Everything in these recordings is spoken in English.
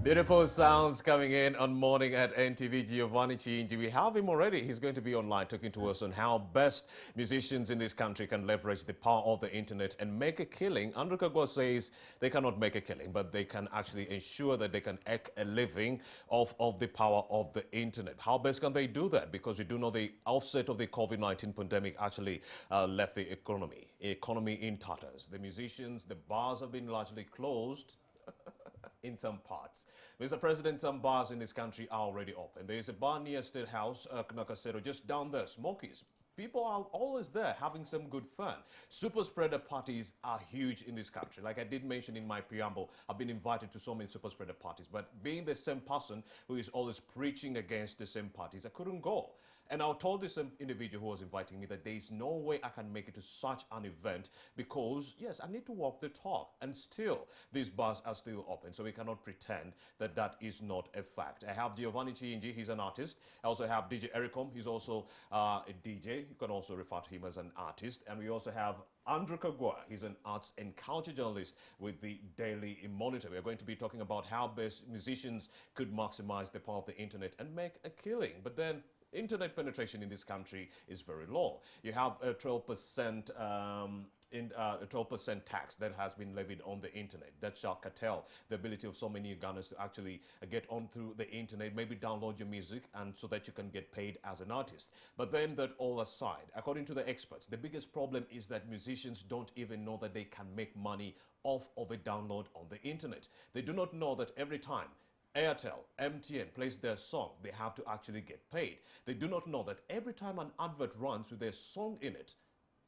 Beautiful sounds coming in on Morning at NTV. Giovanni Chiinji, we have him already. He's going to be online talking to us on how best musicians in this country can leverage the power of the internet and make a killing. Andrew Kagwa says they cannot make a killing, but they can actually ensure that they can make a living off of the power of the internet. How best can they do that? Because we do know the offset of the COVID-19 pandemic actually left the economy in tatters. The musicians, the bars have been largely closed in some parts. Mr. President, some bars in this country are already open. There is a bar near State House, Nakasero, just down there, Smokies. People are always there having some good fun. Super spreader parties are huge in this country. Like I did mention in my preamble, I've been invited to so many super spreader parties, but being the same person who is always preaching against the same parties, I couldn't go. And I told this individual who was inviting me that there is no way I can make it to such an event because, yes, I need to walk the talk. And still, these bars are still open. So we cannot pretend that that is not a fact. I have Giovanni Chiinji, he's an artist. I also have DJ Ericom, he's also a DJ. You can also refer to him as an artist. And we also have Andrew Kagwa, he's an arts and culture journalist with the Daily Monitor. We are going to be talking about how best musicians could maximize the power of the internet and make a killing. But then, internet penetration in this country is very low. You have a 12% a 12% tax that has been levied on the internet that shall curtail the ability of so many Ugandans to actually get onto the internet, maybe download your music, and so that you can get paid as an artist. But then that all aside, according to the experts, the biggest problem is that musicians don't even know that they can make money off of a download on the internet. They do not know that every time Airtel, MTN plays their song, they have to actually get paid. They do not know that every time an advert runs with their song in it,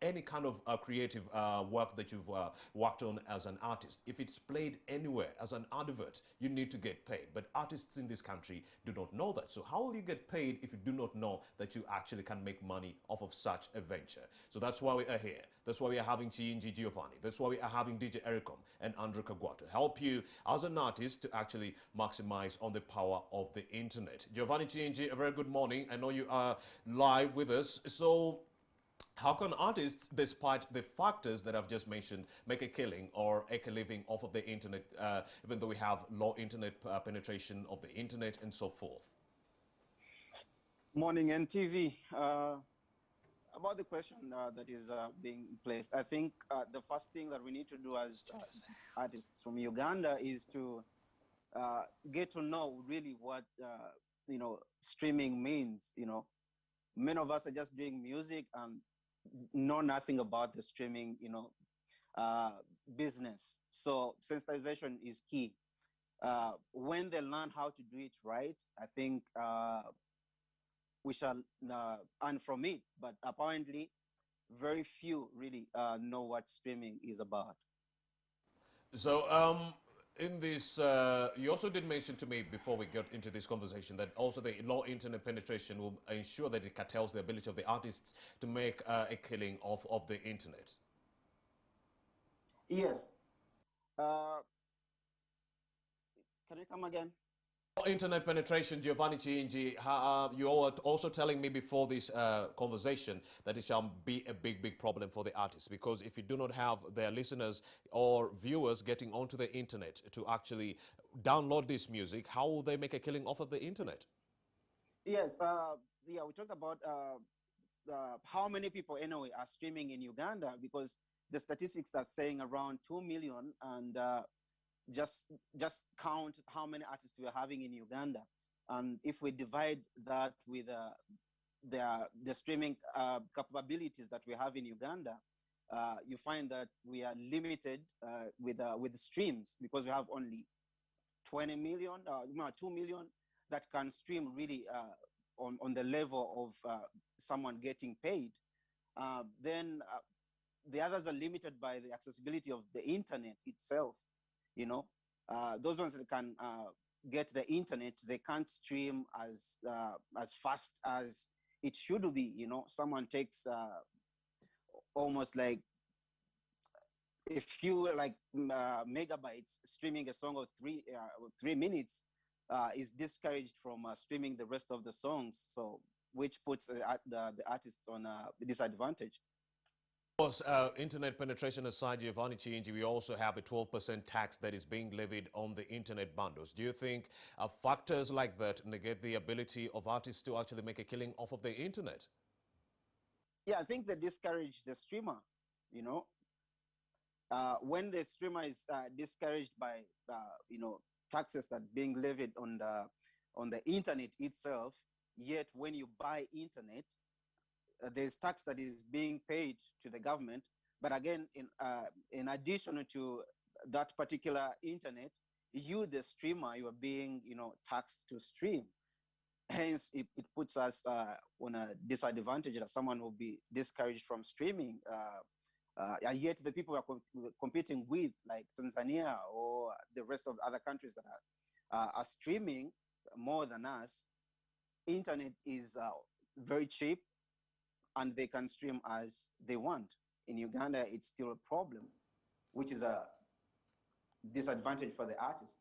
any kind of creative work that you've worked on as an artist, if it's played anywhere as an advert, you need to get paid. But artists in this country do not know that. So how will you get paid if you do not know that you actually can make money off of such a venture? So that's why we are here. That's why we are having Chiinji Giovanni. That's why we are having DJ Ericom and Andrew Kagwa to help you as an artist to actually maximize on the power of the internet. Giovanni Chiinji, a very good morning. I know you are live with us. So how can artists, despite the factors that I've just mentioned, make a killing or make a living off of the internet, even though we have low internet penetration of the internet and so forth? Morning NTV. About the question that is being placed, I think the first thing that we need to do as artists from Uganda is to get to know really what streaming means. Many of us are just doing music and know nothing about the streaming business. So sensitization is key. When they learn how to do it right, I think we shall earn from it. But apparently, very few really know what streaming is about. So, in this, you also did mention to me before we got into this conversation that also the low internet penetration will ensure that it curtails the ability of the artists to make a killing off of the internet. Yes. Can you come again? Internet penetration, Giovanni Chiinji, you were also telling me before this conversation that it shall be a big problem for the artists, because if you do not have their listeners or viewers getting onto the internet to actually download this music, how will they make a killing off of the internet? Yes, yeah, we talked about how many people anyway are streaming in Uganda, because the statistics are saying around 2 million, and just count how many artists we're having in Uganda. And if we divide that with the streaming capabilities that we have in Uganda, you find that we are limited with streams, because we have only 20 million, 2 million that can stream really on the level of someone getting paid. Then the others are limited by the accessibility of the internet itself. Those ones that can get the internet, they can't stream as fast as it should be. Someone takes almost like a few megabytes streaming a song of 3 minutes is discouraged from streaming the rest of the songs. So which puts the artists on a disadvantage. Of course, internet penetration aside, Giovanni Chiinji, we also have a 12% tax that is being levied on the internet bundles. Do you think factors like that negate the ability of artists to actually make a killing off of the internet? Yeah, I think they discourage the streamer. You know, when the streamer is discouraged by taxes that being levied on the internet itself, yet when you buy internet, there's tax that is being paid to the government. But again, in addition to that particular internet, you, the streamer, you are being taxed to stream. Hence, it puts us on a disadvantage that someone will be discouraged from streaming. And yet the people we're competing with, like Tanzania or the rest of other countries that are streaming more than us, internet is very cheap and they can stream as they want. In Uganda, it's still a problem, which is a disadvantage for the artists.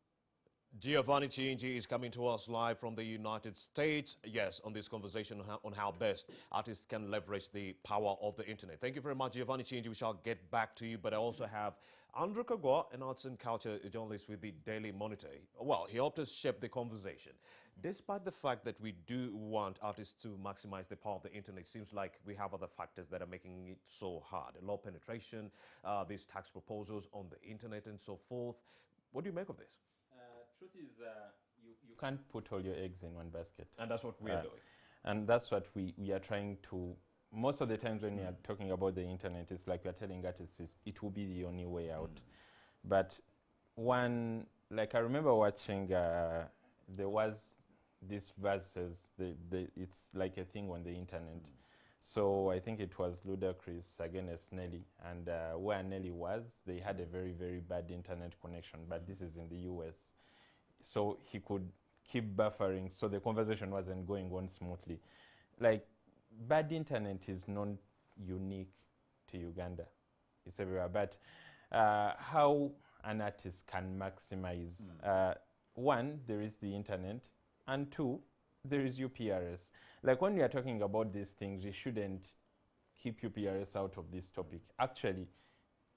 Giovanni Chiinji is coming to us live from the United States. Yes, on this conversation on how best artists can leverage the power of the internet. Thank you very much, Giovanni Chiinji. We shall get back to you, but I also have Andrew Kagwa, an arts and culture journalist with the Daily Monitor. Well, he helped us shape the conversation. Despite the fact that we do want artists to maximize the power of the internet, it seems like we have other factors that are making it so hard. Low penetration, these tax proposals on the internet and so forth. What do you make of this? Truth is, you can't put all your eggs in one basket. And that's what we are doing. And that's what we are trying to, most of the times when we are talking about the internet, it's like we are telling artists it will be the only way out. But one, like I remember watching, there was this versus, it's like a thing on the internet. So I think it was Ludacris against Nelly, and where Nelly was, they had a very, very bad internet connection, but this is in the US. So he could keep buffering, so the conversation wasn't going on smoothly. Like, bad internet is not unique to Uganda. It's everywhere. But how an artist can maximize, one, there is the internet, and two, there is UPRS. Like, when we are talking about these things, we shouldn't keep UPRS out of this topic. Actually,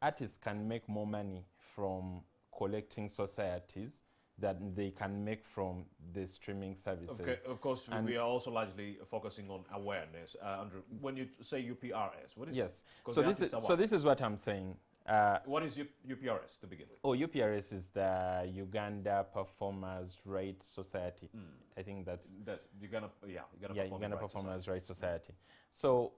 artists can make more money from collecting societies that they can make from the streaming services. Okay, of course, we are also largely focusing on awareness. Andrew, when you say UPRS, what is it? Yes, so this is what I'm saying. What is UPRS to begin with? Oh, UPRS is the Uganda Performers' Rights Society. I think that's Uganda Performers' Rights Society. So,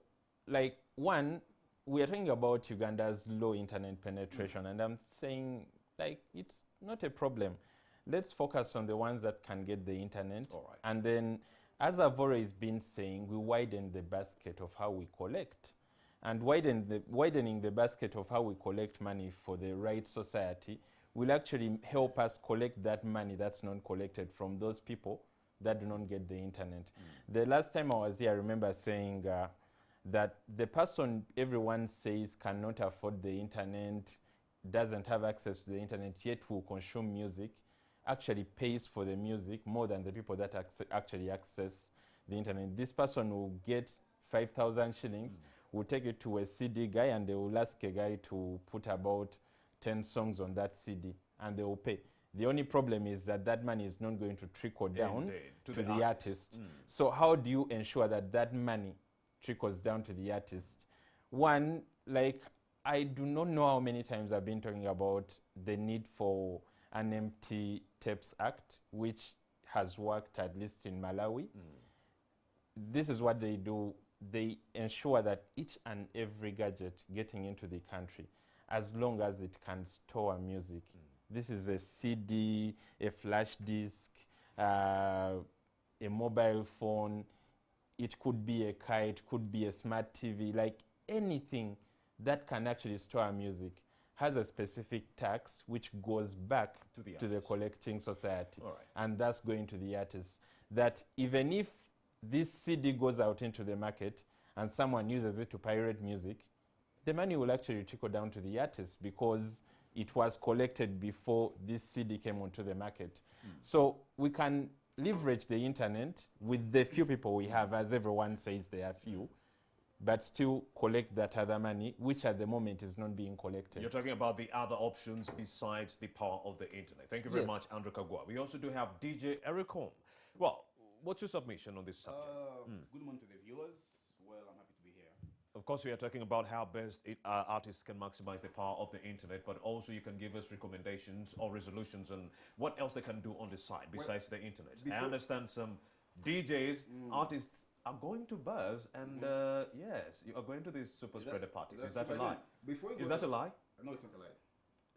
like, one, we are talking about Uganda's low internet penetration, and I'm saying, like, it's not a problem. Let's focus on the ones that can get the internet. All right. And then, as I've always been saying, we widen the basket of how we collect. And widening the basket of how we collect money for the Right Society will actually help us collect that money that's not collected from those people that do not get the internet. The last time I was here, I remember saying that the person everyone says cannot afford the internet, doesn't have access to the internet, yet will consume music, actually pays for the music more than the people that actually access the internet. This person will get 5,000 shillings, will take it to a CD guy, and they will ask a guy to put about 10 songs on that CD, and they will pay. The only problem is that that money is not going to trickle down to the artist. So how do you ensure that that money trickles down to the artist? One, like, I do not know how many times I've been talking about the need for an Empty Tapes Act, which has worked at least in Malawi. This is what they do. They ensure that each and every gadget getting into the country, as long as it can store music, this is a CD, a flash disk, a mobile phone, it could be a car, it could be a smart TV, like anything that can actually store music has a specific tax which goes back to the collecting society. All right. And that's going to the artists. That even if this CD goes out into the market and someone uses it to pirate music, the money will actually trickle down to the artist because it was collected before this CD came onto the market. So we can leverage the internet with the few people we have, as everyone says there are few, but still collect that other money, which at the moment is not being collected. You're talking about the other options besides the power of the internet. Thank you very much, Andrew Kagwa. We also do have DJ Eric Home. Well, what's your submission on this subject? Good morning to the viewers. Well, I'm happy to be here. Of course, we are talking about how best artists can maximize the power of the internet, but also you can give us recommendations or resolutions on what else they can do on the side besides the internet. I understand some DJs, artists are going to bars and yes, you are going to these super spreader parties. Is that a lie? Is that a lie? No, it's not a lie.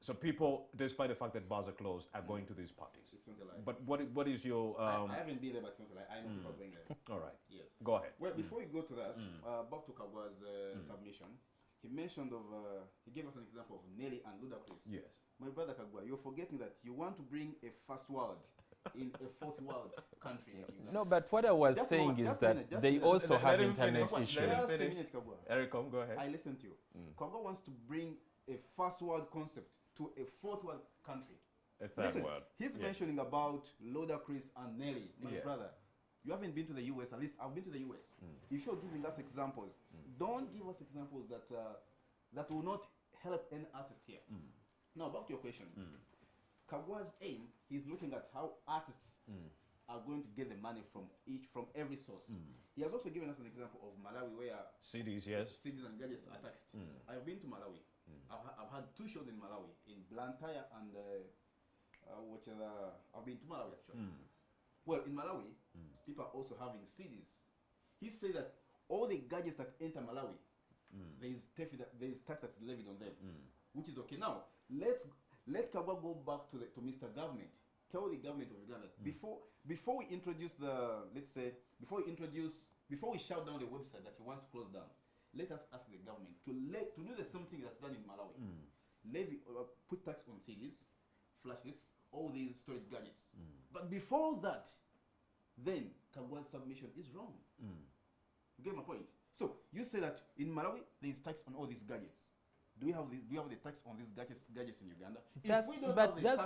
So people, despite the fact that bars are closed, are going to these parties. It's not a lie. But what is your... I haven't been there, but it's not a lie. I know people going there. All right. Yes. Go ahead. Well, before we go to that, back to Kagwa's submission, he mentioned of, he gave us an example of Nelly and Ludacris. Yes. My brother Kagwa, you're forgetting that you want to bring a first world in a fourth world country. No, but what I was saying is that they also have internet issues. Eric, go ahead. I listen to you. Kagwa wants to bring a first world concept to a fourth world country. A third world. He's mentioning about Ludacris and Nelly, my brother. You haven't been to the US, at least I've been to the US. If you're giving us examples, don't give us examples that that will not help any artist here. Now, back to your question. Kagwa's aim, he's looking at how artists are going to get the money from every source. He has also given us an example of Malawi where CDs, yes. CDs and gadgets are taxed. I've been to Malawi. I've had 2 shows in Malawi, in Blantyre and I've been to Malawi actually. Well, in Malawi, people are also having CDs. He said that all the gadgets that enter Malawi, there is tax that's levied on them, which is okay. Now, let Kagwa go back to Mr. Government. Tell the government of Uganda before we introduce before we shut down the website that he wants to close down. Let us ask the government to do the same thing that's done in Malawi. Put tax on CDs, flash disks, all these storage gadgets. But before that, then Kagwa's submission is wrong. You get my point? So you say that in Malawi there is tax on all these gadgets. Do we have the tax on these gadgets in Uganda?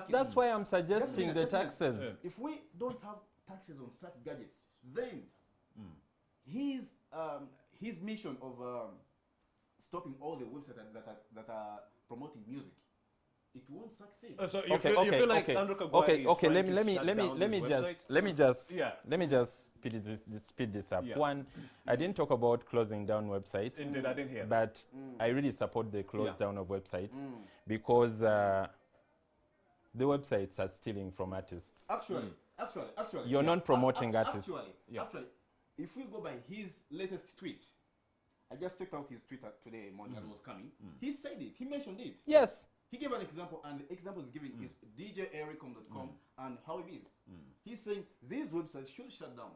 That's why I'm suggesting the taxes. If we don't have taxes on such gadgets, then his mission of stopping all the websites that are promoting music, it won't succeed. So you feel like Andrew Kagwa is trying to let me just speed this up. One, I didn't talk about closing down websites. Indeed, I didn't hear but that. I really support the close down of websites because the websites are stealing from artists. Actually, you're not promoting artists. Actually, if we go by his latest tweet, I just checked out his tweet today morning as it was coming. He said it. He mentioned it. Yes. He gave an example, and the example is given is djericom.com and how it is. He's saying these websites should shut down.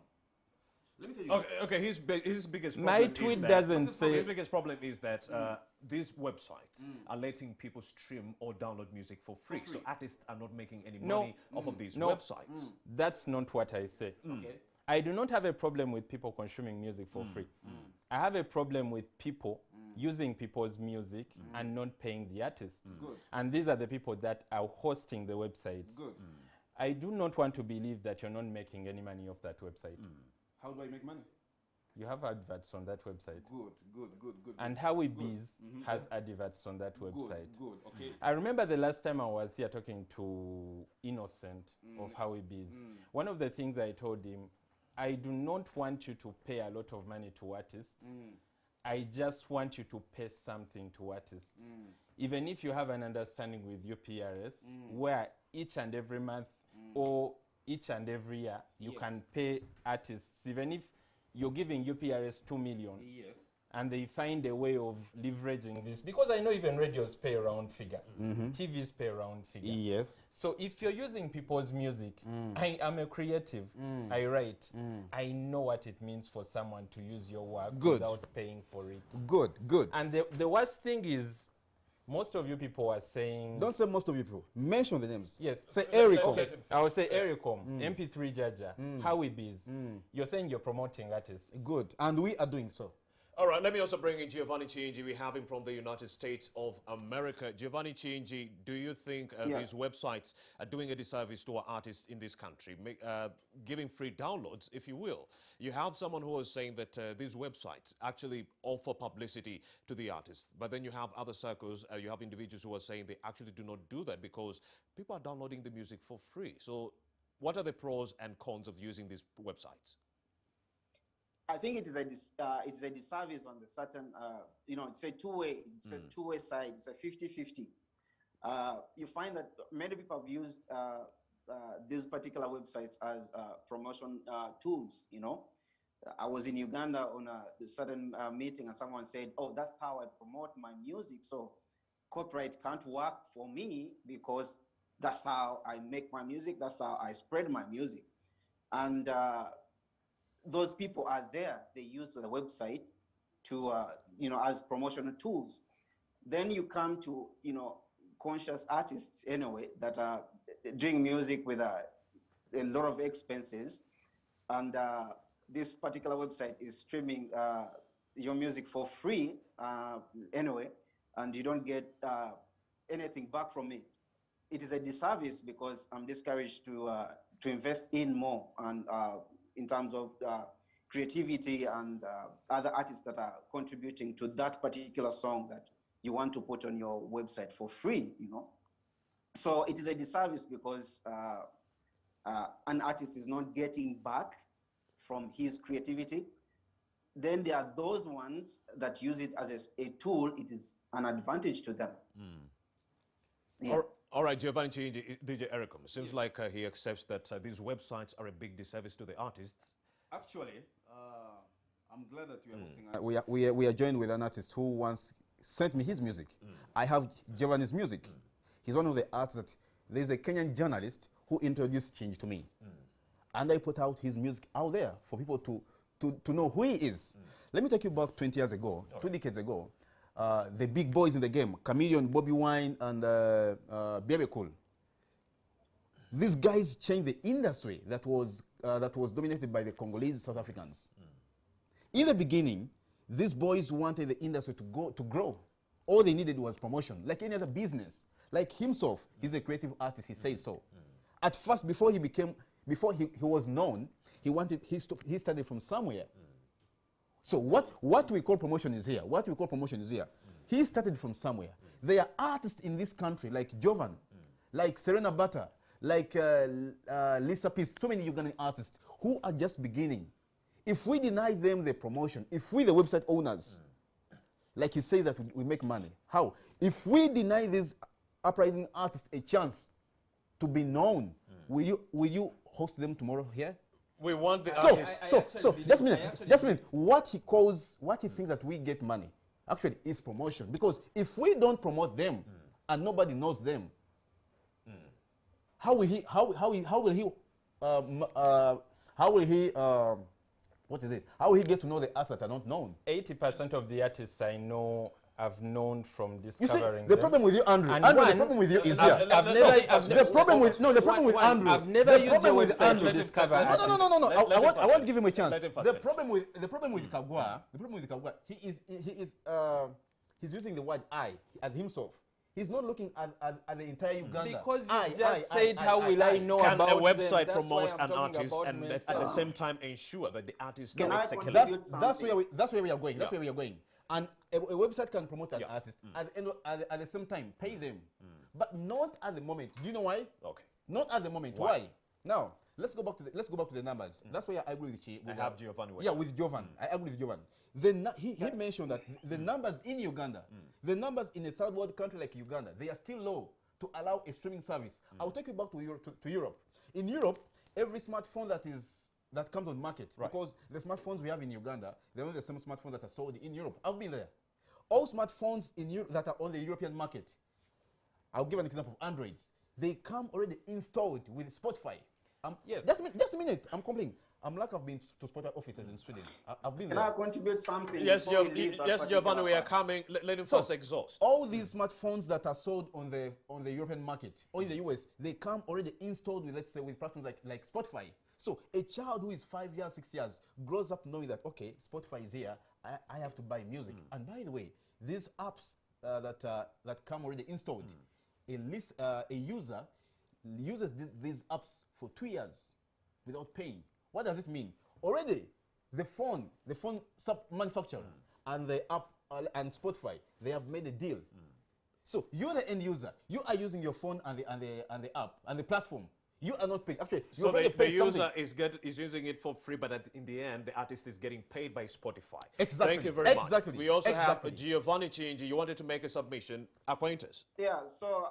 Let me tell you. Okay. His biggest problem My tweet doesn't say. His biggest problem is that these websites are letting people stream or download music for free. So artists are not making any money off of these websites. That's not what I say. Okay. I do not have a problem with people consuming music for free. I have a problem with people using people's music and not paying the artists. Good. And these are the people that are hosting the websites. Good. I do not want to believe that you're not making any money off that website. How do I make money? You have adverts on that website. Good. And Howie Bees has adverts on that website. Good. Okay. I remember the last time I was here talking to Innocent of Howie Bees. One of the things I told him, I do not want you to pay a lot of money to artists. I just want you to pay something to artists. Even if you have an understanding with UPRS, where each and every month or each and every year you can pay artists, even if you're giving UPRS 2 million, and they find a way of leveraging this, because I know even radios pay a round figure, TVs pay a round figure. Yes. So if you're using people's music, I am a creative, I write, I know what it means for someone to use your work without paying for it. Good. And the worst thing is, most of you people are saying... Don't say most of you people. Mention the names. Yes. Say Ericom. Okay. I will say Ericom, MP3 Jaja, Howie Bees. You're saying you're promoting artists. Good. And we are doing so. All right, let me also bring in Giovanni Chinji. We have him from the United States of America. Giovanni Chinji, do you think these websites are doing a disservice to our artists in this country, giving free downloads, if you will? You have someone who is saying that these websites actually offer publicity to the artists, but then you have other circles, you have individuals who are saying they actually do not do that because people are downloading the music for free. So what are the pros and cons of using these websites? I think it is a disservice on the certain, it's a two-way, two-way side. It's a 50-50. You find that many people have used these particular websites as promotion tools, I was in Uganda on a certain meeting and someone said, oh, that's how I promote my music. So copyright can't work for me because that's how I make my music. That's how I spread my music. And those people are there. They use the website to, as promotional tools. Then you come to, conscious artists anyway that are doing music with a lot of expenses. And this particular website is streaming your music for free anyway, and you don't get anything back from it. It is a disservice because I'm discouraged to invest in more and in terms of creativity and other artists that are contributing to that particular song that you want to put on your website for free, So it is a disservice because an artist is not getting back from his creativity. Then there are those ones that use it as a tool. It is an advantage to them. Yeah. All right, Giovanni Chinji, DJ Ericom, seems like he accepts that these websites are a big disservice to the artists. Actually, I'm glad that you are hosting. We are joined with an artist who once sent me his music. I have Giovanni's music. He's one of the artists that there's a Kenyan journalist who introduced Chinji to me. And I put out his music out there for people to know who he is. Let me take you back 20 years ago, 2 decades ago. The big boys in the game, Chameleon, Bobby Wine, and Bebe Cool. These guys changed the industry that was dominated by the Congolese South Africans. In the beginning, these boys wanted the industry to grow. All they needed was promotion, like any other business. Like himself, he's a creative artist, he says so. At first, before he was known, he started from somewhere. So what we call promotion is here. What we call promotion is here. He started from somewhere. There are artists in this country like Jovan, like Serena Butter, like Lisa Peace, so many Ugandan artists who are just beginning. If we deny them the promotion, if we, the website owners, like he says that we make money, how? If we deny these uprising artists a chance to be known, will you host them tomorrow here? We want the artists. So just a minute. What he thinks that we get money, actually is promotion. Because if we don't promote them and nobody knows them, how will he get to know the artists that are not known? 80% of the artists I know I've known from You discovering see, the them. problem with you, Andrew, And the one, problem with you is here. The problem with Andrew. I've never the used problem your with website Andrew. to discover No. I want to give him a chance. Let him The problem with Kagwa, he's using the word I as himself. He's not looking at the entire Uganda. Because you just said, how will I know Can about a website them? promote That's an why I'm talking artist about and myself. at the same time ensure that the artist Can I makes a killing? contribute That's something? where we are going. That's where we are going. And a website can promote an artist at the same time, pay them, but not at the moment. Do you know why? Okay. Not at the moment. Why? Now let's go back to the numbers. That's why I agree with you. I have Giovanni. Yeah, with Jovan. I agree with Jovan. He mentioned that the numbers in Uganda, the numbers in a third world country like Uganda, they are still low to allow a streaming service. I'll take you back to Europe. In Europe, every smartphone that comes on market, because the smartphones we have in Uganda, they're not the same smartphones that are sold in Europe. I've been there. All smartphones in Europe that are on the European market, I'll give an example of Androids. They come already installed with Spotify. Yes. Just a minute. I'm complaining. I'm like I've been to Spotify offices in Sweden. I've been Can there. I contribute something? Yes, before we leave that Giovanni, we are particular coming. Let him first exhaust. All these smartphones that are sold on the European market or in the US, they come already installed with, let's say, with platforms like Spotify. So a child who is 5 years, 6 years grows up knowing that, okay, Spotify is here, I have to buy music. And by the way, these apps that come already installed, a user uses these apps for 2 years without paying. What does it mean? Already, the phone sub manufacturer and the app and Spotify, they have made a deal. So you're the end user. You are using your phone and the app and the platform. You are not paying. Actually, so the user is using it for free, but in the end, the artist is getting paid by Spotify. Exactly. Thank you very much. Exactly. We also have Giovanni Chinji. You wanted to make a submission. Acquaintance. Yeah, so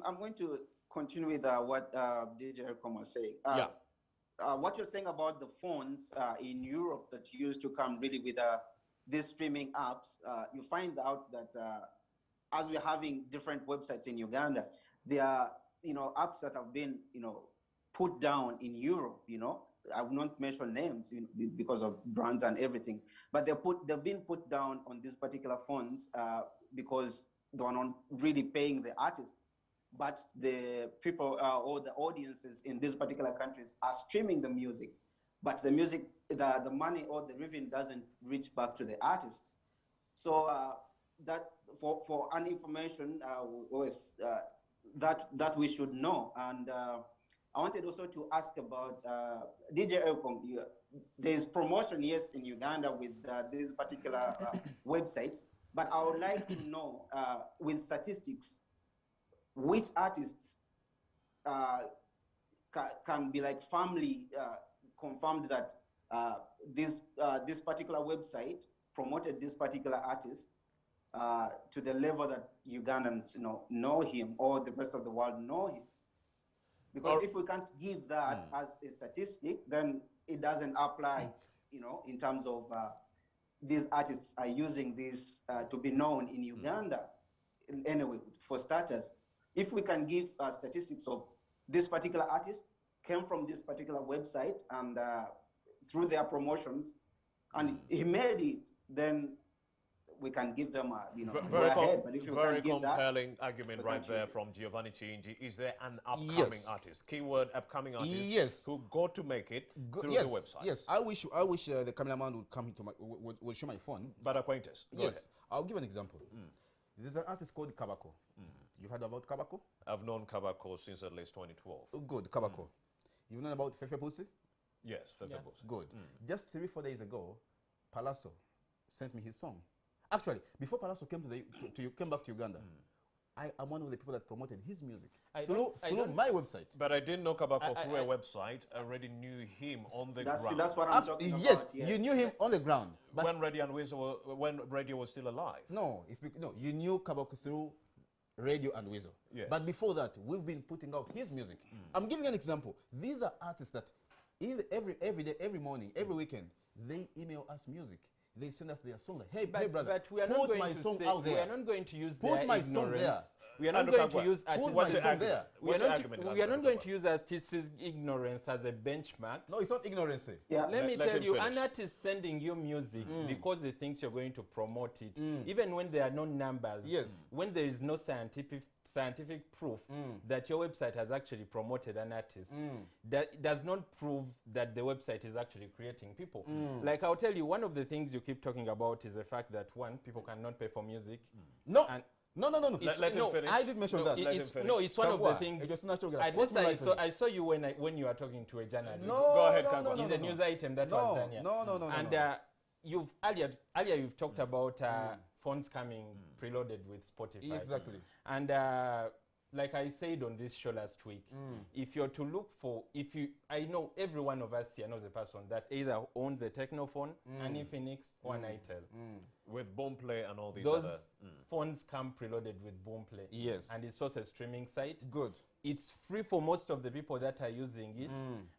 I'm going to continue with what DJ Ercom was saying. What you're saying about the phones in Europe that used to come really with these streaming apps, you find out that as we're having different websites in Uganda, there are apps that have been put down in Europe. I will not mention names because of brands and everything, but they've been put down on these particular phones because they are not really paying the artists, but the people or the audiences in these particular countries are streaming the music, but the music, the money or the revenue doesn't reach back to the artist. So that for an information that we should know. And I wanted also to ask about DJ Elcom. There is promotion, yes, in Uganda with these particular websites, but I would like to know with statistics, which artists can be like firmly confirmed that this particular website promoted this particular artist to the level that Ugandans know him or the rest of the world know him. Because if we can't give that as a statistic, then it doesn't apply, in terms of these artists are using this to be known in Uganda. Anyway, for starters, if we can give statistics of this particular artist came from this particular website and through their promotions, and he made it, then we can give them very compelling argument right there from Giovanni Chinji. Is there an upcoming artist? Keyword upcoming artist. Yes. Who got to make it through the website. Yes. I wish the cameraman would come into would show my phone. But acquaintance. Go ahead. I'll give an example. There's an artist called Kabako. You've heard about Kabako? I've known Kabako since at least 2012. Oh, good, Kabako. You've known about Fefe Pussy? Yes, Fefe Pussy. Good. Just 3-4 days ago, Palazzo sent me his song. Actually, before Palazzo came came back to Uganda, I am one of the people that promoted his music through my website. But I didn't know Kabako through a website. I already knew him on the ground. That's what I'm talking about. Yes, you knew him on the ground. But when radio was still alive. No, you knew Kabako through radio and Weasel. Yes. But before that, we've been putting out his music. I'm giving an example. These are artists that every day, every morning, every weekend, they email us music. They send us their song. Like, hey, brother, but we are put not going my to song say, out there. We are not going to use Put their my ignorance. song there. We are not going to use artists. What's the argument? We are not going to use artists' ignorance as a benchmark. No, it's not ignorance. Yeah. Let me let tell him you, finish. an artist sending you music because he thinks you're going to promote it, even when there are no numbers, when there is no scientific proof that your website has actually promoted an artist, that does not prove that the website is actually creating people. Like I'll tell you, one of the things you keep talking about is the fact that people cannot pay for music. No. And No. Let him finish. I did mention that. It's one of the things. It was natural. At least I saw you when you were talking to a journalist. Go ahead, Kagwa. In the news item that was done here. No. And you've earlier you've talked about phones coming preloaded with Spotify. Exactly. And like I said on this show last week, if you're to look for, I know every one of us here knows a person that either owns a Technophone, an Infinix, or an Itel. With Boomplay and all these Those other... phones come preloaded with Boomplay. Yes. And it's also a streaming site. Good. It's free for most of the people that are using it.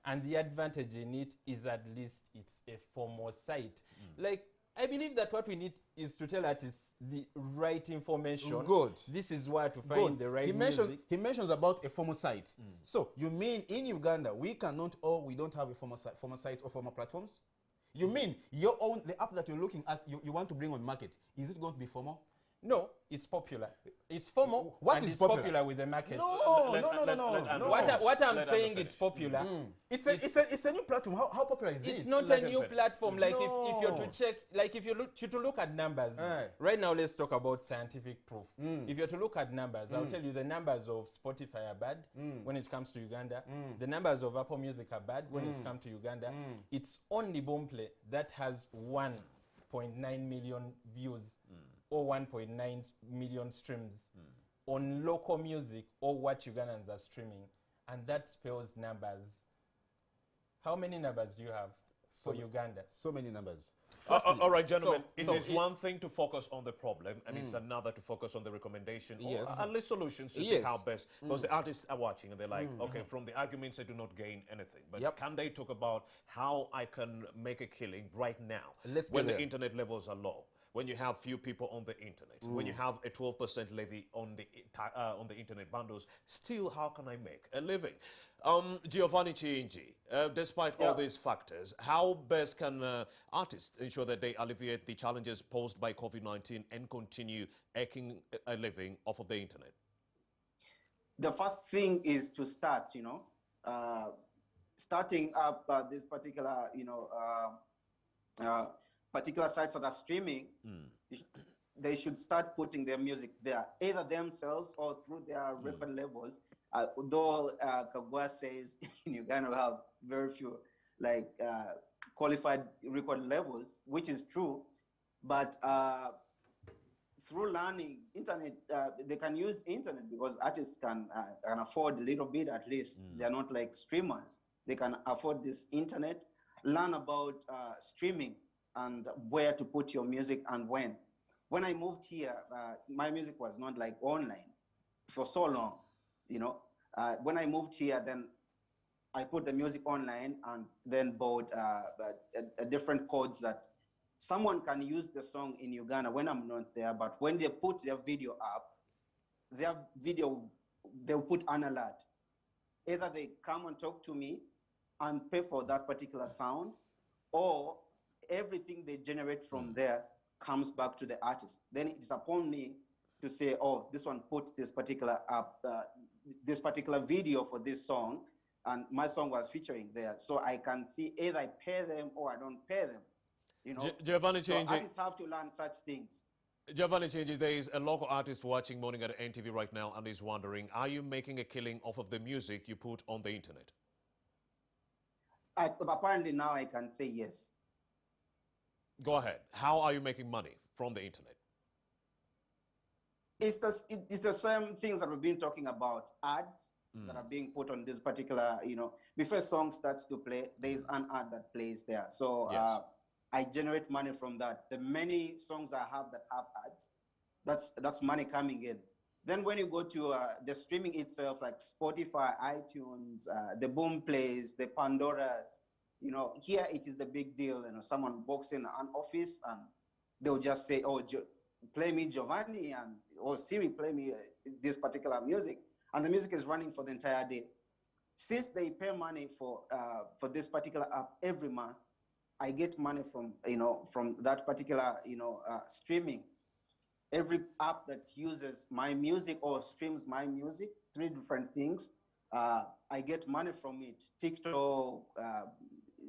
And the advantage in it is at least it's a formal site. Like, I believe that what we need is to tell artists the right information. Good. This is where to find the right music. He mentions about a formal site. So you mean in Uganda we cannot, or we don't have a formal site or formal platforms? You mean your own, the app that you're looking at, you want to bring on market, is it going to be formal? No, it's popular. It's FOMO. What and is it's popular? popular with the market. No. What I'm saying, it's popular. It's a new platform. How popular is it? It's not Let a him new finish. platform. Like if you're to No. check, like if you look at numbers. Right now, let's talk about scientific proof. If you're to look at numbers, I'll tell you the numbers of Spotify are bad when it comes to Uganda. The numbers of Apple Music are bad when it comes to Uganda. It's only Boomplay that has 1.9 million views or 1.9 million streams on local music or what Ugandans are streaming, and that spells numbers. How many numbers do you have for Uganda? So many numbers. All right, gentlemen, so it is one thing to focus on the problem, and it's another to focus on the recommendation, Yes. or at least solutions to see Yes. how best, because the artists are watching, and they're like, okay, from the arguments, I do not gain anything. But Yep. can they talk about how I can make a killing right now, Let's when get the there. internet levels are low? When you have few people on the internet, when you have a 12% levy on the internet bundles, still, how can I make a living? Giovanni Chiinji, despite all these factors, how best can artists ensure that they alleviate the challenges posed by COVID-19 and continue making a living off of the internet? The first thing is to start, starting up this particular, particular sites that are streaming, they should start putting their music there, either themselves or through their record labels. Though Kagwa says in Uganda we have very few qualified record labels, which is true, but through learning internet, they can use internet because artists can afford a little bit at least. They're not like streamers. They can afford this internet, learn about streaming and where to put your music and when. When I moved here, my music was not like online for so long, when I moved here, then I put the music online and then bought a different codes that someone can use the song in Uganda when I'm not there, but when they put their video up, they'll put an alert. Either they come and talk to me and pay for that particular sound, or everything they generate from there comes back to the artist. Then it's upon me to say, oh, this one put this particular this particular video for this song, and my song was featuring there. So I can see either I pay them or I don't pay them. Giovanni So Chiinji, artists have to learn such things. Giovanni Chiinji, there is a local artist watching Morning at NTV right now and is wondering, are you making a killing off of the music you put on the internet? Apparently now I can say yes. Go ahead. How are you making money from the internet? It's the same things that we've been talking about. Ads that are being put on this particular, before a song starts to play, there is an ad that plays there. So Yes. I generate money from that. The many songs I have that have ads, that's money coming in. Then when you go to the streaming itself, like Spotify, iTunes, the Boom Plays, the Pandoras, here it is the big deal. Someone walks in an office and they'll just say, oh, play me Giovanni, or Siri, play me this particular music. And the music is running for the entire day. Since they pay money for this particular app every month, I get money from that particular streaming. Every app that uses my music or streams my music, 3 different things, I get money from it. TikTok,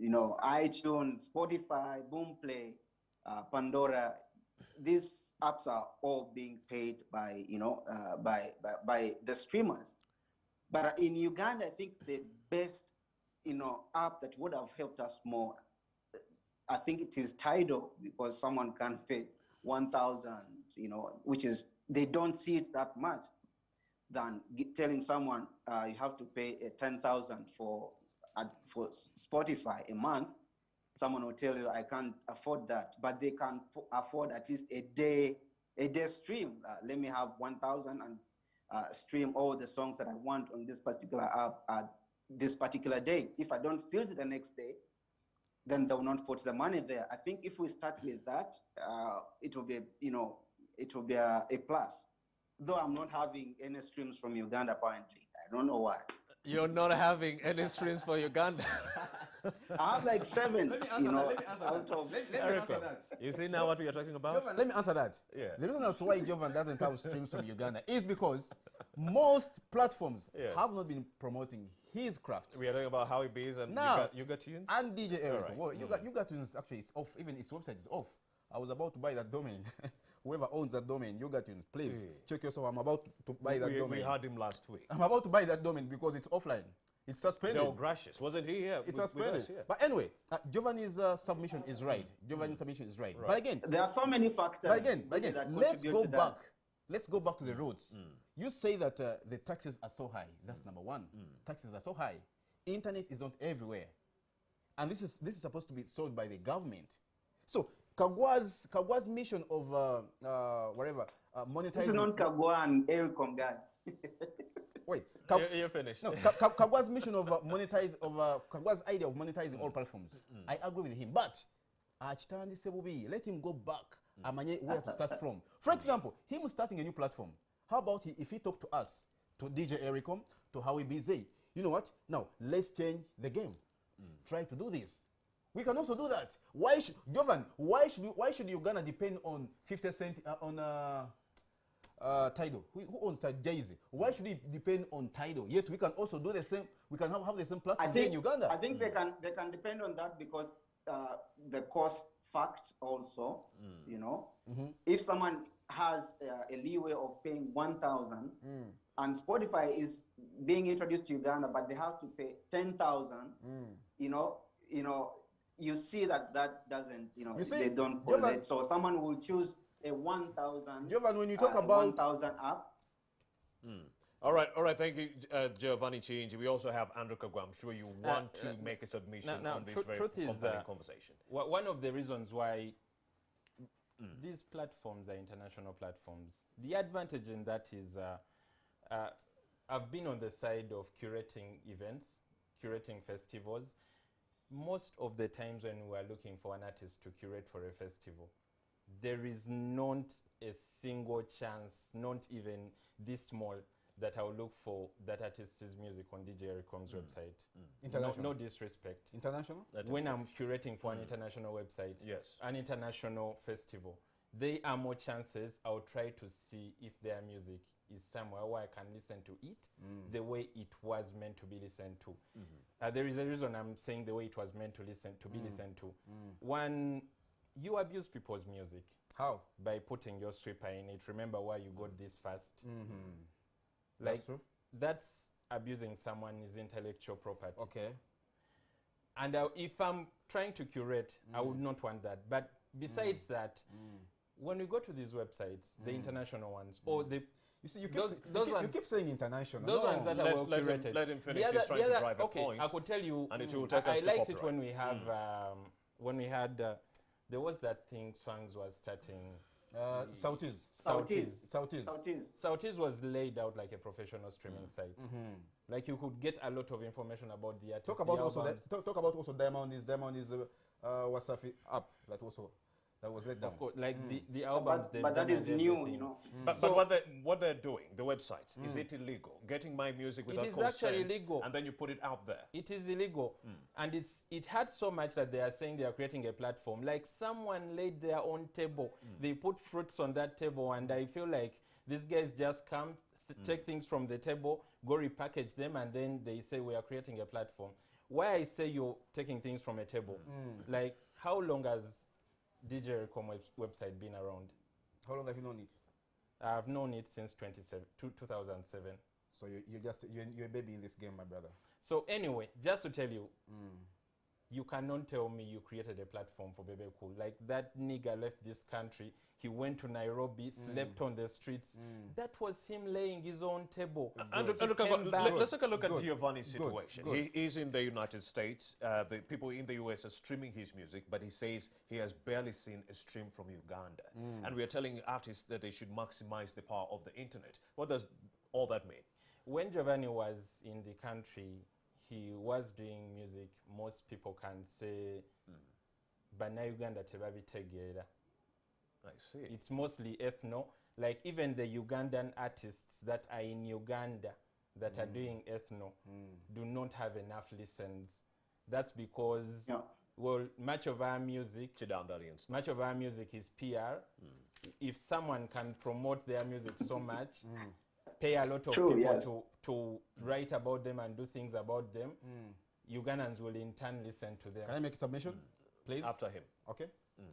iTunes, Spotify, Boomplay, Pandora. These apps are all being paid by by the streamers. But in Uganda, I think the best app that would have helped us more, I think it is Tidal, because someone can pay 1,000, which is, they don't see it that much, than telling someone you have to pay 10,000 for Spotify a month. Someone will tell you, I can't afford that, but they can afford at least a day stream. Let me have 1,000 and stream all the songs that I want on this particular app at this particular day. If I don't feel it the next day, then they will not put the money there. I think if we start with that, it will be, it will be a plus. Though I'm not having any streams from Uganda apparently. I don't know why. You're not having any streams for Uganda. I have like 7, Let me answer you know, that. Let me answer out that. of. Let me answer that. You see now what we are talking about? Jovan, let me answer that. Yeah. The reason as to why Jovan doesn't have streams from Uganda is because most platforms Yeah. have not been promoting his craft. We are talking about how it is and Now, you got tunes? And DJ Eric. right. Well, you got tunes actually it's off. Even its website is off. I was about to buy that domain. Whoever owns that domain, you got tunes. Please check yourself. I'm about to buy that domain. We had him last week. I'm about to buy that domain because it's offline. It's suspended. No, gracious. Wasn't he here? It's with suspended. us here? But anyway, Giovanni's submission is right. Giovanni's submission is right. But again, There are so many factors. but again, that let's contribute go to that. back. Let's go back to the roots. You say that the taxes are so high. That's number one. Taxes are so high. Internet is not everywhere, and this is supposed to be sold by the government. So Kagwa's mission of monetizing. This is not Kagwa and Ericom, guys. Wait, You're finished. no, Kagwa's mission of Kagwa's idea of monetizing all platforms. I agree with him, but let him go back. Amanye where to start from. For example, him starting a new platform. How about if he talk to us, to DJ Ericom, to Howie BZ? You know what? Now let's change the game. Try to do this. We can also do that. Why should Jovan? Why should Uganda depend on 50 Cent Tidal? Who owns Tidal? Jay-Z. Why should it depend on Tidal? Yet we can also do the same. We can have the same platform here in Uganda. I think they can depend on that because the cost fact also, you know, if someone has a leeway of paying 1,000 and Spotify is being introduced to Uganda, but they have to pay 10,000, you see that doesn't, they don't correlate. So someone will choose a 1,000. Jovan, when you talk about 1,000 app. All right. Thank you, Giovanni Chinji. We also have Andrew Kagwa. I'm sure you want to make a submission on this very compelling conversation. One of the reasons why these platforms are international platforms, the advantage in that is I've been on the side of curating events, curating festivals. Most of the times when we are looking for an artist to curate for a festival, there is not a single chance, not even this small, that I will look for that artist's music on DJ Ericom's website. international. No disrespect. International? When I'm curating for an international website, Yes. an international festival, there are more chances I'll try to see if their music is somewhere where I can listen to it the way it was meant to be listened to. There is a reason I'm saying the way it was meant to be listened to. One, you abuse people's music. How? By putting your sweeper in it. Remember why you got this first. That's true. That's abusing someone's intellectual property. Okay. And if I'm trying to curate, I would not want that. But besides that, when we go to these websites, the international ones, or the You see, you keep saying international. those ones that are well curated. Let him finish. He's trying to drive a point. I could tell you, And it will take us I to liked it copyright. when we have, when we had, there was that thing Swangs was starting. Southeast. Southeast was laid out like a professional streaming site. Like you could get a lot of information about the artist. Talk about the also albums. talk about also Diamond is Wasafi app that was let down. Of course, like the albums. But that is new, you know. But what they're doing, the websites, is it illegal? Getting my music without is consent, actually illegal. and then you put it out there. It is illegal, and it had so much that they are saying they are creating a platform. Like someone laid their own table, they put fruits on that table, and I feel like these guys just come, take things from the table, go repackage them, and then they say we are creating a platform. Why I say you're taking things from a table, like how long has DJ Ericom website been around? How long have you known it? I've known it since 2007. So you're a baby in this game, my brother. So anyway, just to tell you, you cannot tell me you created a platform for Bebe Cool. Like that nigga left this country. He went to Nairobi, slept on the streets. That was him laying his own table. Let's take a look at Giovanni's Good. situation. He is in the United States. The people in the US are streaming his music, but he says he has barely seen a stream from Uganda. And we are telling artists that they should maximize the power of the internet. What does all that mean? When Giovanni was in the country, he was doing music. Most people can say, Bana Uganda tebabitegera. I see. It's mostly ethno. Like even the Ugandan artists that are in Uganda, that are doing ethno do not have enough listens. That's because, well, much of our music is PR. If someone can promote their music so much, pay a lot of people to write about them and do things about them, Ugandans will in turn listen to them. Can I make a submission, please? After him. Okay.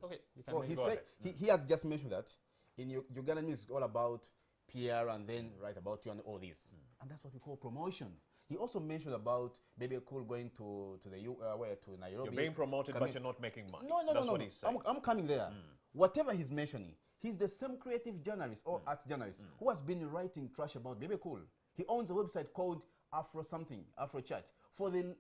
Okay, you can He said he has just mentioned that in Ugandan music it's all about PR and then write about you and all this, and that's what we call promotion. He also mentioned about Baby Cool going to the to Nairobi. You're being promoted, but you're not making money. No. That's what he's saying. I'm coming there. Whatever he's mentioning, he's the same creative journalist or arts journalist who has been writing trash about Baby Cool. He owns a website called Afro Chat. For the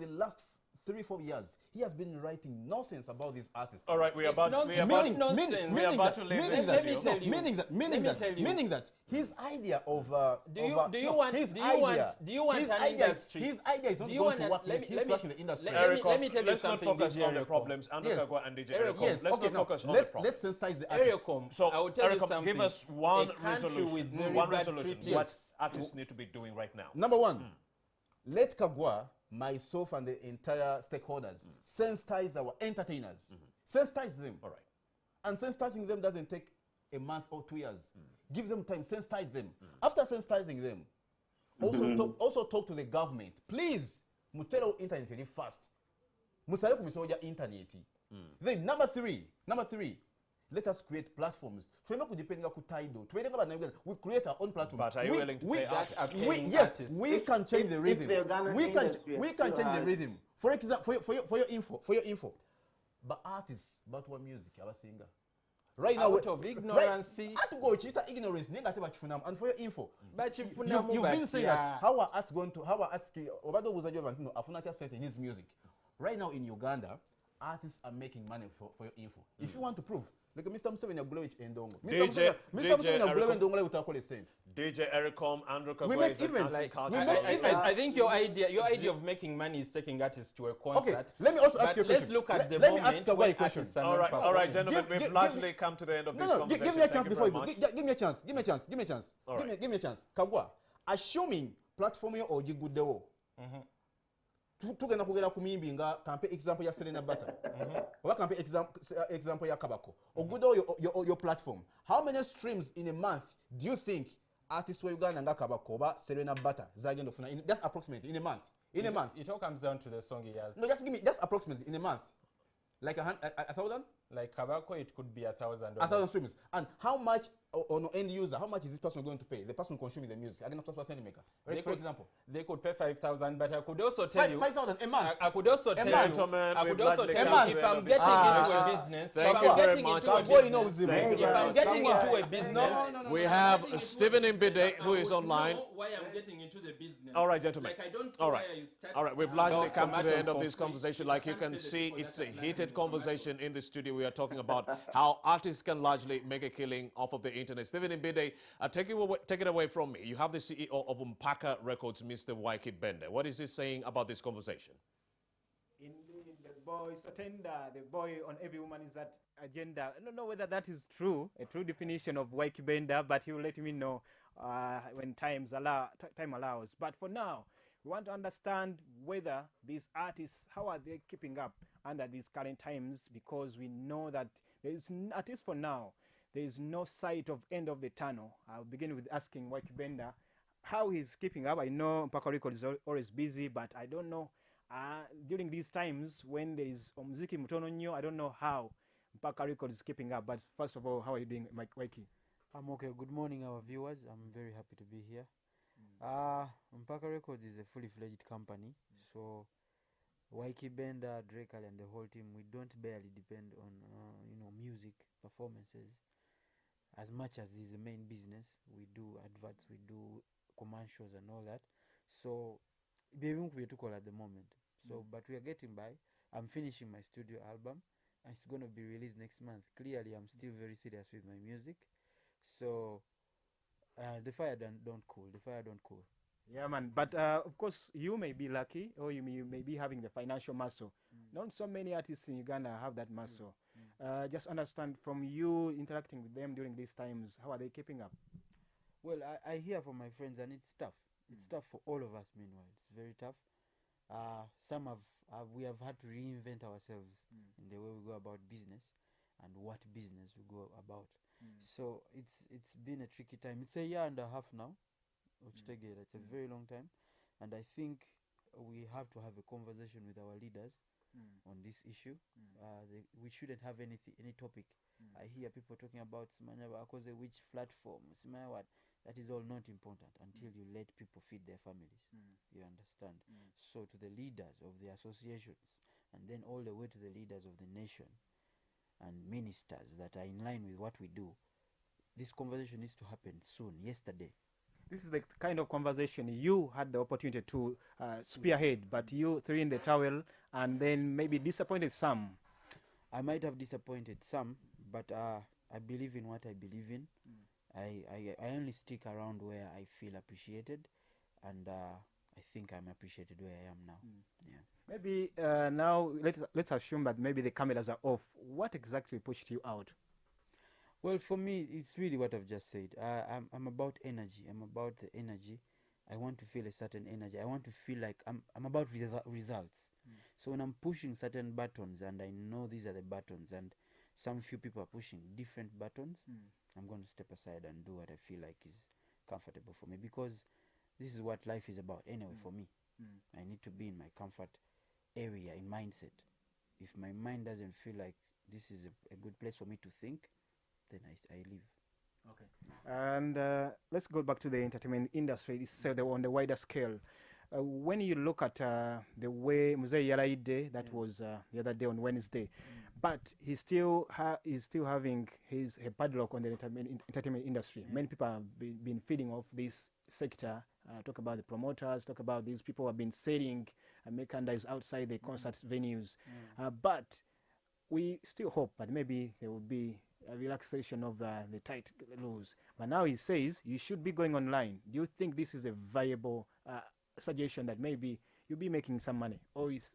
last 3-4 years, he has been writing nonsense about these artists. All right, we are about to leave meaning that his idea of do you want an industry? His idea is not going to work. He's crashing the industry. Let me tell you let's not something. focus on the problems. Andrew Kagwa and DJ Ericom. Yes, Let's not focus on the problems. Let's sensitize the artists. So, I will tell you Ericom, something. give us one A country with resolution. very One bad resolution. critics. What artists need to be doing right now? Number one, let Kagwa, myself, and the entire stakeholders sensitize our entertainers. Sensitize them. All right. And sensitizing them doesn't take a month or 2 years. Give them time, sensitize them. After sensitizing them, also talk to the government. Please, mutelo internet first. Musale kumisoja internet. Then number three, let us create platforms. We create our own platform. But are you willing to say artists? We can change the rhythm. We can change the rhythm. For example, for your info. But artists, but what music, our singer. Right now, out of ignorance. Ignorance. And for your info, you've been saying that how are arts going to Obado Afuna sent in his music. Right now in Uganda, artists are making money for your info. If you want to prove, like Mr. Museveni Glowich Endongo. Mr. Museveni Glowich Endongo without calling same. DJ Ericom, Andrew Kagwa. We make events. I think your idea of making money is taking artists to a concert. Okay, let me also ask you a question. Let's look at the let moment. me ask Kagwa a question. All right, gentlemen, we've largely come to the end of this conversation. Give me a chance Thank you before you very go. much. Give me a chance. Give me a chance. Kagwa, assuming platform yo ogigudewo. Tugenda kugera ku mimbi nga kampe example ya Serena Butter. Oba kampe example ya Kabako. Ogudo your platform. How many streams in a month do you think artists wa Uganda nga Kabako oba Serena Butter zagenda kufuna? That's approximately in a month. It all comes down to the song he has. No, just give me that's approximately in a month. Like a 1,000? Like Kabako, it could be 1,000. 1,000 streams. And how much on end user, how much is this person going to pay? The person consuming the music. I don't know maker. For example. They could pay 5,000, but I could also tell you 5,000 a month. I could also tell you if I'm getting into a business. Thank you very much. If I'm getting into a business. We have Stephen Mbide, who is online. Why I'm getting into the business. All right, gentlemen. Like I don't see All right. where you start. All right, we've largely come to the end of this conversation. Like you can see, it's a heated conversation in the studio. We are talking about how artists can largely make a killing off of the internet. Stephen Mbide, take it away from me. You have the CEO of Mpaka Records, Mr. Waiki Bende. What is he saying about this conversation? In the boy's agenda, the boy on every woman is that agenda. I don't know whether that is true, a true definition of Waiki Bender, but he will let me know when time allows. But for now, we want to understand whether these artists, how are they keeping up under these current times, because we know that there is, at least for now, there is no sight of end of the tunnel. I'll begin with asking Waiki Bender how he's keeping up. I know Mpaka Record is always busy, but I don't know during these times when there is Omziki Mutono Nyo, I don't know how Mpaka Record is keeping up. But first of all, how are you doing, Waiki? I'm okay. Good morning, our viewers. I'm very happy to be here. Mpaka Records is a fully fledged company, so Waiki Bender, Drakal, and the whole team, we don't barely depend on music performances as much as is the main business. We do adverts, we do commercials and all that. So we at the moment. So but we are getting by. I'm finishing my studio album and it's going to be released next month. Clearly I'm still very serious with my music. So the fire don't cool. Yeah, man. But of course, you may be lucky, or you may be having the financial muscle. Not so many artists in Uganda have that muscle. Just understand from you interacting with them during these times, how are they keeping up? Well, I hear from my friends, and it's tough. It's tough for all of us. Meanwhile, it's very tough. We have had to reinvent ourselves in the way we go about business and what business we go about. So it's been a tricky time. It's a year and a half now, which it's a very long time, and I think we have to have a conversation with our leaders on this issue. We shouldn't have any topic. I hear people talking about which platform, what. That is all not important until you let people feed their families. You understand? So to the leaders of the associations, and then all the way to the leaders of the nation and ministers that are in line with what we do, this conversation needs to happen soon, yesterday. This is the kind of conversation you had the opportunity to spearhead, but you threw in the towel and then maybe disappointed some. I might have disappointed some, but I believe in what I believe in. I only stick around where I feel appreciated, and I think I'm appreciated where I am now. Yeah. Maybe now let's assume that maybe the cameras are off. What exactly pushed you out? Well, for me, it's really what I've just said. I'm about energy. I'm about the energy. I want to feel a certain energy. I want to feel like I'm about results. So when I'm pushing certain buttons, and I know these are the buttons, and some few people are pushing different buttons, I'm going to step aside and do what I feel like is comfortable for me, because this is what life is about anyway for me. I need to be in my comfort area, in mindset. If my mind doesn't feel like this is a good place for me to think, then I leave. Okay. And let's go back to the entertainment industry on the wider scale. When you look at the way Mzee Yalaide, that was the other day on Wednesday, but he's still having a padlock on the entertainment industry. Many people have been feeding off this sector. Talk about the promoters, talk about these people who have been selling merchandise outside the concert venues. But we still hope that maybe there will be a relaxation of the tight rules. But now he says you should be going online. Do you think this is a viable suggestion that maybe you'll be making some money, or is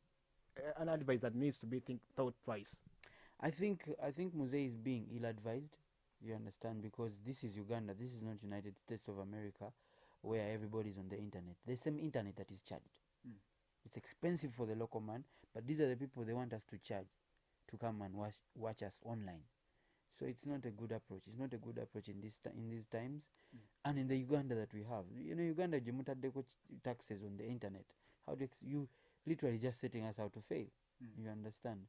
an advice that needs to be thought twice? I think Mzee is being ill-advised. You understand? Because this is Uganda. This is not United States of America, where everybody's on the internet. The same internet that is charged. It's expensive for the local man, but these are the people they want us to charge to come and watch us online. So it's not a good approach. It's not a good approach in these times, and in the Uganda that we have. You know, Uganda jimutadeko taxes on the internet. How do you literally just setting us out to fail? You understand?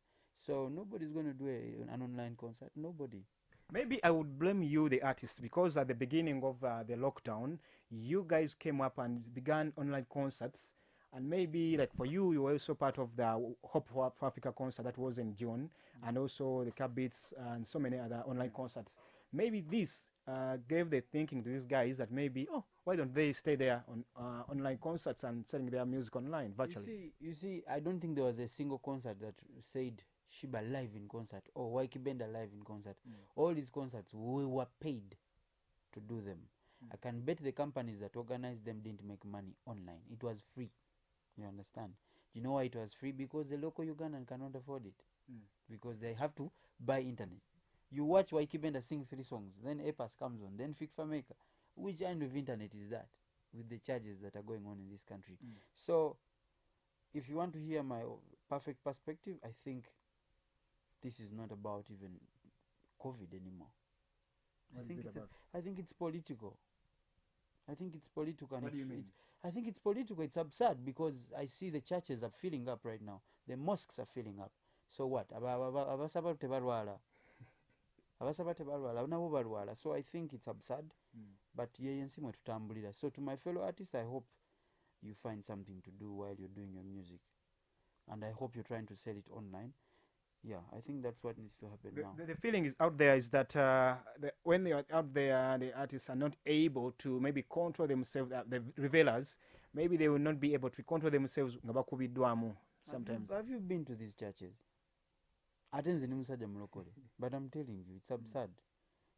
So nobody's going to do an online concert. Nobody. Maybe I would blame you, the artists, because at the beginning of the lockdown, you guys came up and began online concerts. And maybe, like for you, you were also part of the Hope for Africa concert that was in June, and also the Cap Beats and so many other online concerts. Maybe this gave the thinking to these guys that maybe, why don't they stay there on online concerts and selling their music online, virtually? You see, I don't think there was a single concert that said Shiba live in concert or Waiki Benda live in concert. All these concerts, we were paid to do them. I can bet the companies that organized them didn't make money online. It was free. You understand? Do you know why it was free? Because the local Ugandan cannot afford it. Because they have to buy internet. You watch Waiki Benda sing 3 songs, then APAS comes on, then FIFA Maker. Which kind of internet is that? With the charges that are going on in this country. So, if you want to hear my perfect perspective, I think this is not about even COVID anymore. I think it's political. I think it's political. What do you mean? I think it's political. It's absurd because I see the churches are filling up right now. The mosques are filling up. So what? So I think it's absurd. But so to my fellow artists, I hope you find something to do while you're doing your music. And I hope you're trying to sell it online. Yeah, I think that's what needs to happen now. The feeling is out there is that when they are out there, the artists are not able to maybe control themselves, the revelers, maybe they will not be able to control themselves sometimes. Have you been to these churches? But I'm telling you, it's absurd.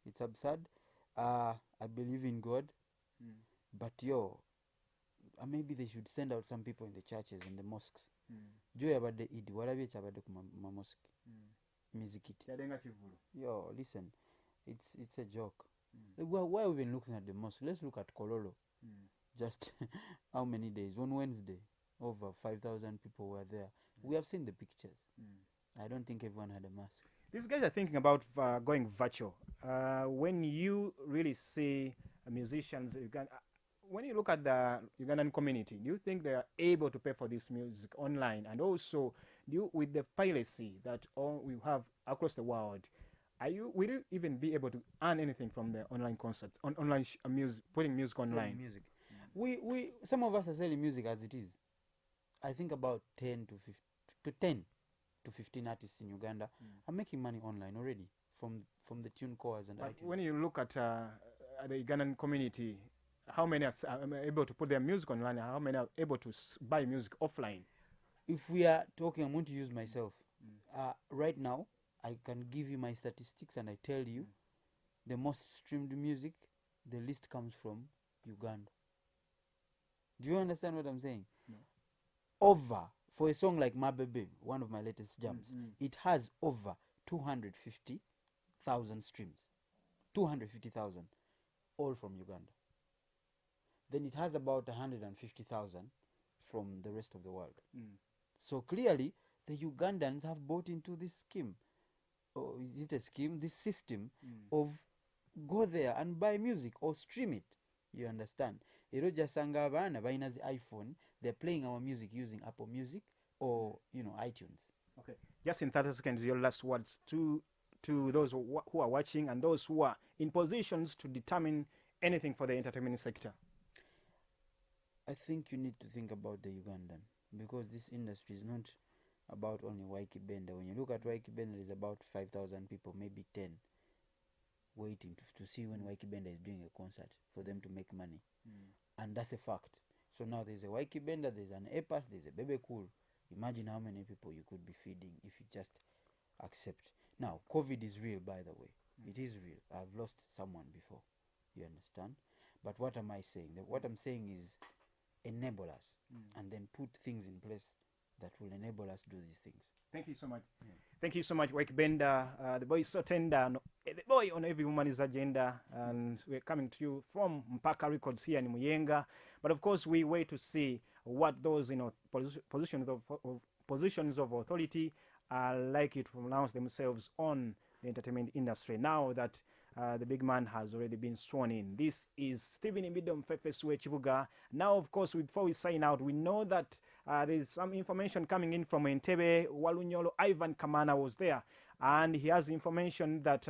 It's absurd. I believe in God, but maybe they should send out some people in the churches and the mosques. Joy about the Eid, whatever it's about the mosque. Mizikiti. Listen, it's a joke. Why are we even looking at the mosque? Let's look at Kololo. just how many days? On Wednesday, over 5,000 people were there. We have seen the pictures. I don't think everyone had a mask. These guys are thinking about going virtual. When you really see musicians, when you look at the Ugandan community, do you think they are able to pay for this music online? And also, with the piracy that all we have across the world, will you even be able to earn anything from the online concerts, online music, putting music online? Selling music. Some of us are selling music as it is. I think about 10 to 15 artists in Uganda are making money online already from the tune cores and But iTunes. when you look at the Ugandan community, how many are able to put their music online, and how many are able to buy music offline? If we are talking, I'm going to use myself. Right now, I can give you my statistics and I tell you the most streamed music, the list comes from Uganda. Do you understand what I'm saying? No. Over, for a song like My Baby, one of my latest jams, it has over 250,000 streams. 250,000, all from Uganda. Then it has about 150,000 from the rest of the world. So clearly, the Ugandans have bought into this scheme. Or is it a scheme? This system of go there and buy music or stream it. You understand? Erojasanga abana baina zi iPhone, they're playing our music using Apple Music or iTunes. Okay. Just in 30 seconds, your last words to those who are watching and those who are in positions to determine anything for the entertainment sector. I think you need to think about the Ugandan, because this industry is not about only Waiki Benda. When you look at Waiki Benda, there's about 5,000 people, maybe 10, waiting to see when Waiki Benda is doing a concert for them to make money. And that's a fact. So now there's a Waiki Benda, there's an EPAS, there's a Bebe Cool. Imagine how many people you could be feeding if you just accept. Now, COVID is real, by the way. It is real. I've lost someone before. You understand? But what am I saying? What I'm saying is enable us and then put things in place that will enable us to do these things. Thank you so much. Thank you so much, Waiki Benda. The boy is so tender. The boy on every woman's agenda. And we're coming to you from Mpaka Records here in Muyenga. But of course, we wait to see what those positions of authority are likely to pronounce themselves on the entertainment industry now that the big man has already been sworn in. This is Stephen Imidom Fefeswe Chibuga. Now, of course, before we sign out, we know that there's some information coming in from Entebbe. Walunyolo Ivan Kamana was there, and he has information that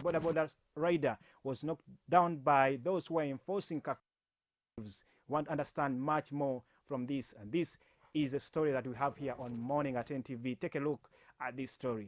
border rider was knocked down by those who are enforcing curfews. Want to understand much more from this, and this is a story that we have here on Morning at NTV. Take a look at this story.